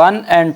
1 and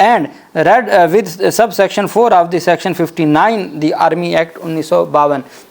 and read with subsection 4 of the section 59 the Army Act 1952,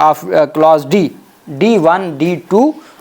of clause D1 D2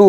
2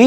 D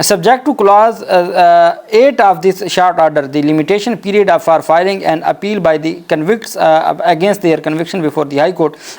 Subject to clause 8 of this short order, the limitation period for filing an appeal by the convicts against their conviction before the High Court।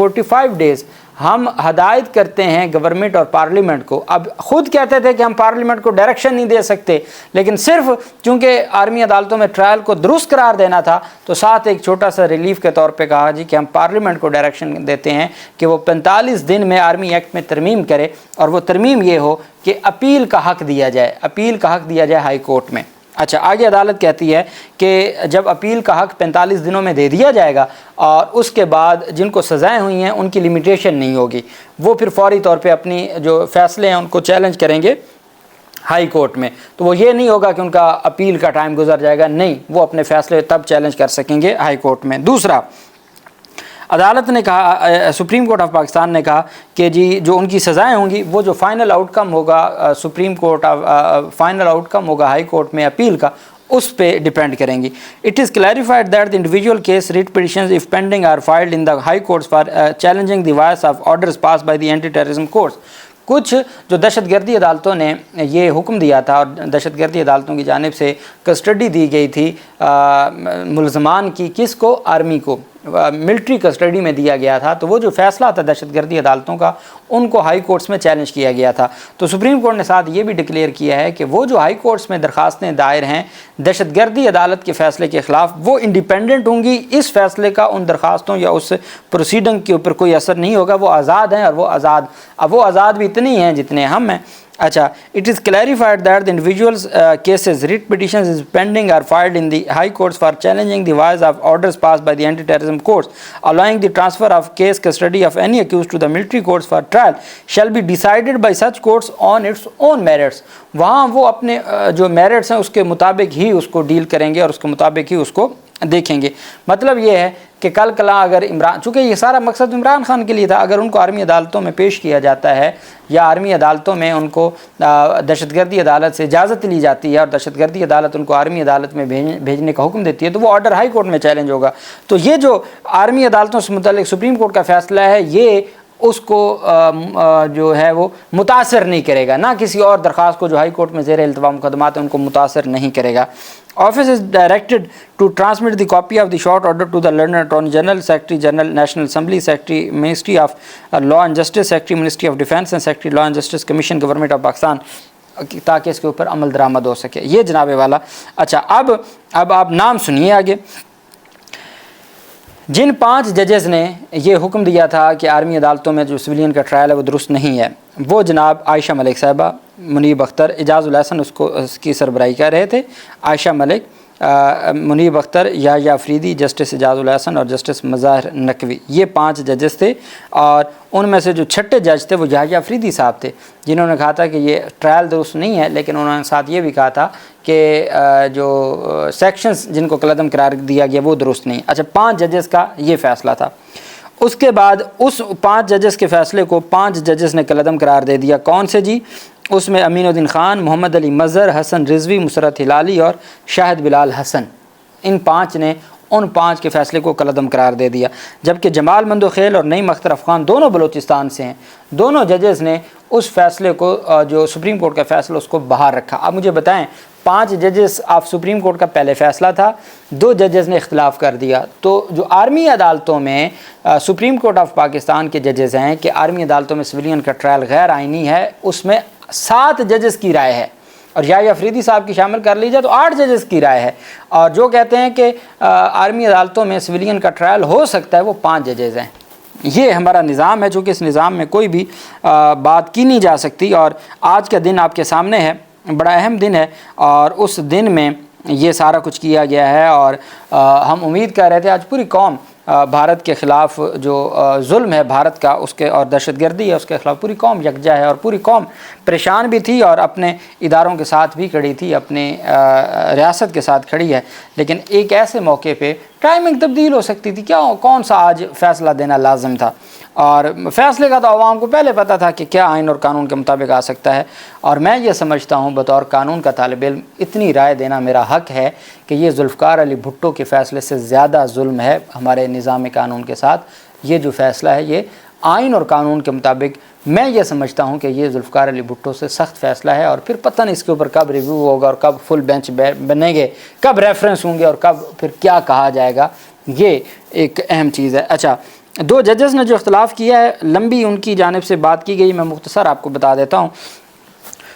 45 days। ہم ہدایت کرتے ہیں government اور parliament کو. اب خود کہتے تھے کہ ہم پارلیمنٹ کو ڈائریکشن نہیں دے سکتے، لیکن صرف چونکہ آرمی عدالتوں میں ٹرائل کو درست قرار دینا تھا تو ساتھ ایک چھوٹا سا ریلیف کے طور پہ کہا جی کہ ہم پارلیمنٹ کو ڈائریکشن دیتے ہیں کہ وہ 45 دن میں آرمی ایکٹ میں ترمیم کرے، اور وہ ترمیم یہ ہو کہ اپیل کا حق دیا جائے، اپیل کا حق دیا جائے ہائی کورٹ میں. اچھا، آگے عدالت کہتی ہے کہ جب اپیل کا حق 45 دنوں میں دے دیا جائے گا اور اس کے بعد جن کو سزائیں ہوئی ہیں ان کی لمیٹیشن نہیں ہوگی، وہ پھر فوری طور پہ اپنی جو فیصلے ہیں ان کو چیلنج کریں گے ہائی کورٹ میں. تو وہ یہ نہیں ہوگا کہ ان کا اپیل کا ٹائم گزر جائے گا، نہیں، وہ اپنے فیصلے تب چیلنج کر سکیں گے ہائی کورٹ میں. دوسرا، عدالت نے کہا، سپریم کورٹ آف پاکستان نے کہا کہ جی جو ان کی سزائیں ہوں گی وہ جو فائنل آؤٹ کم ہوگا سپریم کورٹ فائنل آؤٹ کم ہوگا ہائی کورٹ میں اپیل کا، اس پہ ڈیپینڈ کریں گی. It is clarified that the individual case writ petitions if pending or filed in the high courts for challenging the vires of orders pass by the anti terrorism courts. کچھ جو دہشت گردی عدالتوں نے یہ حکم دیا تھا، اور دہشت گردی عدالتوں کی جانب سے کسٹڈی دی گئی تھی ملزمان کی، کس کو؟ آرمی کو، ملٹری کسٹڈی میں دیا گیا تھا. تو وہ جو فیصلہ تھا دہشت گردی عدالتوں کا، ان کو ہائی کورٹس میں چیلنج کیا گیا تھا. تو سپریم کورٹ نے ساتھ یہ بھی ڈکلیئر کیا ہے کہ وہ جو ہائی کورٹس میں درخواستیں دائر ہیں دہشت گردی عدالت کے فیصلے کے خلاف، وہ انڈیپینڈنٹ ہوں گی. اس فیصلے کا ان درخواستوں یا اس پروسیڈنگ کے اوپر کوئی اثر نہیں ہوگا. وہ آزاد ہیں، اور وہ آزاد بھی اتنی ہیں جتنے ہم ہیں. اچھا، it is clarified that the individuals cases writ petitions is pending or filed in the high courts for challenging the vires of orders pass by the anti terrorism courts allowing the transfer of case custody of any accused to the military courts for trial shall be decided by such courts on its own merits. وہاں وہ اپنے جو merits ہیں اس کے مطابق ہی اس کو deal کریں گے اور اس کے مطابق ہی اس کو دیکھیں گے. مطلب یہ ہے کہ کل کلا اگر عمران، چونکہ یہ سارا مقصد عمران خان کے لیے تھا، اگر ان کو آرمی عدالتوں میں پیش کیا جاتا ہے یا آرمی عدالتوں میں ان کو دہشت گردی عدالت سے اجازت لی جاتی ہے اور دہشت گردی عدالت ان کو آرمی عدالت میں بھیجنے کا حکم دیتی ہے، تو وہ آرڈر ہائی کورٹ میں چیلنج ہوگا. تو یہ جو آرمی عدالتوں سے متعلق سپریم کورٹ کا فیصلہ ہے، یہ اس کو جو ہے وہ متاثر نہیں کرے گا، نہ کسی اور درخواست کو جو ہائی کورٹ میں زیر التوا مقدمات ہیں ان کو متاثر نہیں کرے گا. Office is directed to transmit the copy of the short order to the Learned Attorney General, Secretary General, National Assembly, Secretary, Ministry of Law and Justice, Secretary, Ministry of Defense and Secretary, Law and Justice Commission, Government of Pakistan, تاکہ اس کے اوپر عمل درآمد ہو سکے. یہ جناب والا. اچھا، اب آپ نام سنیے آگے. جن 5 ججز نے یہ حکم دیا تھا کہ آرمی عدالتوں میں جو سویلین کا ٹرائل ہے وہ درست نہیں ہے، وہ جناب عائشہ ملک صاحبہ، منیب اختر، اعجاز الحسن اس کی سربراہی کر رہے تھے، عائشہ ملک، منیب اختر، یحییٰ افریدی، جسٹس اعجاز الحسن اور جسٹس مظاہر نقوی، یہ 5 ججز تھے. اور ان میں سے جو 6ٹھے جج تھے وہ یحییٰ افریدی صاحب تھے، جنہوں نے کہا تھا کہ یہ ٹرائل درست نہیں ہے، لیکن انہوں نے ساتھ یہ بھی کہا تھا کہ جو سیکشنز جن کو قلعدم قرار دیا گیا وہ درست نہیں. اچھا، 5 ججز کا یہ فیصلہ تھا. اس کے بعد اس 5 ججز کے فیصلے کو 5 ججز نے قلعدم قرار دے دیا. کون سے جی؟ اس میں امین الدین خان، محمد علی مظہر، حسن رضوی، مسرت ہلالی اور شاہد بلال حسن، ان 5 نے ان 5 کے فیصلے کو قلعدم قرار دے دیا. جبکہ جمال مندوخیل اور نعیم اختر افغان دونوں بلوچستان سے ہیں، دونوں ججز نے اس فیصلے کو جو سپریم کورٹ کا فیصلہ اس کو باہر رکھا. اب مجھے بتائیں، 5 ججز آف سپریم کورٹ کا پہلے فیصلہ تھا، 2 ججز نے اختلاف کر دیا. تو جو آرمی عدالتوں میں سپریم کورٹ آف پاکستان کے ججز ہیں کہ آرمی عدالتوں میں سویلین کا ٹرائل غیر آئینی ہے، اس میں 7 ججز کی رائے ہے، اور یحییٰ افریدی صاحب کی شامل کر لیجیے تو 8 ججز کی رائے ہے. اور جو کہتے ہیں کہ آرمی عدالتوں میں سویلین کا ٹرائل ہو سکتا ہے وہ 5 ججز ہیں. یہ ہمارا نظام ہے، چونکہ اس نظام میں کوئی بھی بات کی نہیں جا سکتی. اور آج کا دن آپ کے سامنے ہے، بڑا اہم دن ہے، اور اس دن میں یہ سارا کچھ کیا گیا ہے. اور ہم امید کر رہے تھے آج پوری قوم بھارت کے خلاف جو ظلم ہے بھارت کا، اس کے اور دہشت گردی ہے اس کے خلاف پوری قوم یکجا ہے، اور پوری قوم پریشان بھی تھی اور اپنے اداروں کے ساتھ بھی کھڑی تھی، اپنے ریاست کے ساتھ کھڑی ہے. لیکن ایک ایسے موقع پہ ٹائمنگ تبدیل ہو سکتی تھی، کون سا آج فیصلہ دینا لازم تھا. اور فیصلے کا تو عوام کو پہلے پتہ تھا کہ کیا آئین اور قانون کے مطابق آ سکتا ہے. اور میں یہ سمجھتا ہوں بطور قانون کا طالب علم اتنی رائے دینا میرا حق ہے کہ یہ ذوالفقار علی بھٹو کے فیصلے سے زیادہ ظلم ہے ہمارے نظام قانون کے ساتھ. یہ جو فیصلہ ہے یہ آئین اور قانون کے مطابق میں یہ سمجھتا ہوں کہ یہ ذوالفقار علی بھٹو سے سخت فیصلہ ہے. اور پھر پتہ نہیں اس کے اوپر کب ریویو ہوگا اور کب فل بینچ بنے گے، کب ریفرنس ہوں گے اور کب پھر کیا کہا جائے گا. یہ ایک اہم چیز ہے. اچھا، دو ججز نے جو اختلاف کیا ہے لمبی ان کی جانب سے بات کی گئی، میں مختصر آپ کو بتا دیتا ہوں۔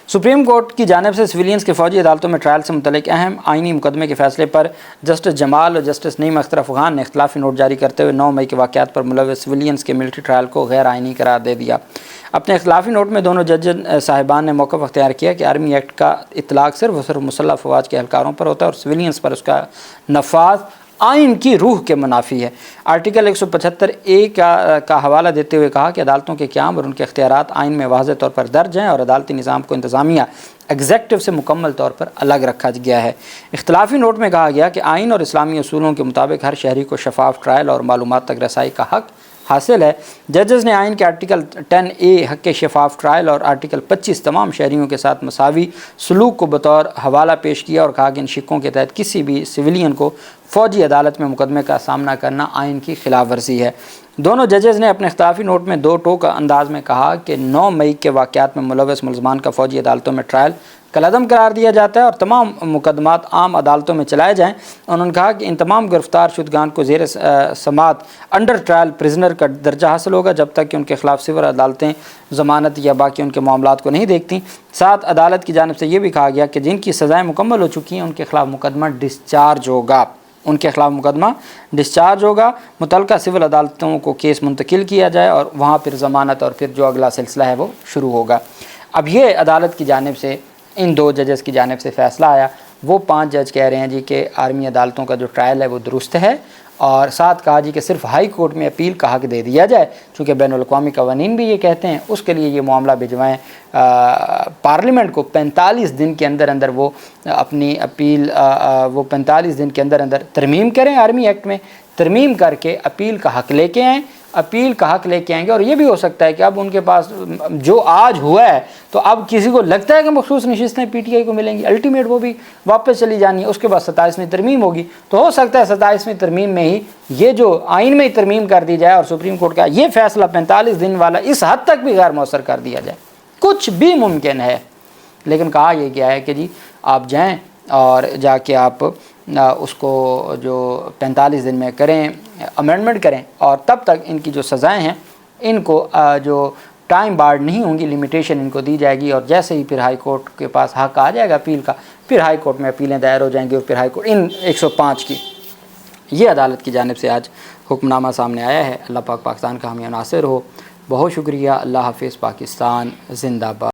سپریم کورٹ کی جانب سے سویلینز کے فوجی عدالتوں میں ٹرائل سے متعلق اہم آئینی مقدمے کے فیصلے پر جسٹس جمال اور جسٹس نعیم اختر افغان نے اختلافی نوٹ جاری کرتے ہوئے 9 مئی کے واقعات پر ملوث سویلینز کے ملٹری ٹرائل کو غیر آئینی قرار دے دیا۔ اپنے اختلافی نوٹ میں دونوں جج صاحبان نے موقف اختیار کیا کہ آرمی ایکٹ کا اطلاق صرف اور صرف مسلح افواج کے اہلکاروں پر ہوتا ہے اور سویلینز پر اس کا نفاذ آئین کی روح کے منافی ہے۔ آرٹیکل 175A کا حوالہ دیتے ہوئے کہا کہ عدالتوں کے قیام اور ان کے اختیارات آئین میں واضح طور پر درج ہیں اور عدالتی نظام کو انتظامیہ ایگزیکٹو سے مکمل طور پر الگ رکھا گیا ہے۔ اختلافی نوٹ میں کہا گیا کہ آئین اور اسلامی اصولوں کے مطابق ہر شہری کو شفاف ٹرائل اور معلومات تک رسائی کا حق حاصل ہے۔ ججز نے آئین کے آرٹیکل 10A حق شفاف ٹرائل اور آرٹیکل 25 تمام شہریوں کے ساتھ مساوی سلوک کو بطور حوالہ پیش کیا اور کہا کہ ان شقوں کے تحت کسی بھی سویلین کو فوجی عدالت میں مقدمے کا سامنا کرنا آئین کی خلاف ورزی ہے۔ دونوں ججز نے اپنے اختلافی نوٹ میں دو ٹوک انداز میں کہا کہ 9 مئی کے واقعات میں ملوث ملزمان کا فوجی عدالتوں میں ٹرائل کالعدم قرار دیا جاتا ہے اور تمام مقدمات عام عدالتوں میں چلائے جائیں۔ انہوں نے کہا کہ ان تمام گرفتار شدگان کو زیر سماعت انڈر ٹرائل پرزنر کا درجہ حاصل ہوگا جب تک کہ ان کے خلاف سول عدالتیں ضمانت یا باقی ان کے معاملات کو نہیں دیکھتیں۔ ساتھ عدالت کی جانب سے یہ بھی کہا گیا کہ جن کی سزائیں مکمل ہو چکی ہیں ان کے خلاف مقدمہ ڈسچارج ہوگا، متعلقہ سول عدالتوں کو کیس منتقل کیا جائے اور وہاں پھر ضمانت اور پھر جو اگلا سلسلہ ہے وہ شروع ہوگا۔ اب یہ عدالت کی جانب سے ان دو ججز کی جانب سے فیصلہ آیا۔ وہ 5 جج کہہ رہے ہیں جی کہ آرمی عدالتوں کا جو ٹرائل ہے وہ درست ہے، اور ساتھ کہا جی کہ صرف ہائی کورٹ میں اپیل کا حق دے دیا جائے، چونکہ بین الاقوامی قوانین بھی یہ کہتے ہیں، اس کے لیے یہ معاملہ بھجوائیں پارلیمنٹ کو 45 دن کے اندر وہ اپنی اپیل وہ 45 دن کے اندر ترمیم کریں، آرمی ایکٹ میں ترمیم کر کے اپیل کا حق لے کے آئیں، اپیل کا حق لے کے آئیں گے۔ اور یہ بھی ہو سکتا ہے کہ اب ان کے پاس جو آج ہوا ہے تو اب کسی کو لگتا ہے کہ مخصوص نشستیں پی ٹی آئی کو ملیں گی، الٹیمیٹ وہ بھی واپس چلی جانی ہے، اس کے بعد 27ویں ترمیم ہوگی، تو ہو سکتا ہے 27ویں ترمیم میں ہی یہ جو آئین میں ہی ترمیم کر دی جائے اور سپریم کورٹ کا یہ فیصلہ 45 دن والا اس حد تک بھی غیر مؤثر کر دیا جائے، کچھ بھی ممکن ہے۔ لیکن کہا یہ کیا ہے کہ جی آپ جائیں اور جا کے آپ اس کو جو 45 دن میں کریں، امینڈمنٹ کریں، اور تب تک ان کی جو سزائیں ہیں ان کو جو ٹائم بارڈ نہیں ہوں گی، لمیٹیشن ان کو دی جائے گی، اور جیسے ہی پھر ہائی کورٹ کے پاس حق آ جائے گا اپیل کا، پھر ہائی کورٹ میں اپیلیں دائر ہو جائیں گی، اور پھر ہائی کورٹ ان 105 کی یہ عدالت کی جانب سے آج حکم نامہ سامنے آیا ہے۔ اللہ پاک پاکستان کا حامی و ناصر ہو۔ بہت شکریہ۔ اللہ حافظ۔ پاکستان زندہ باد۔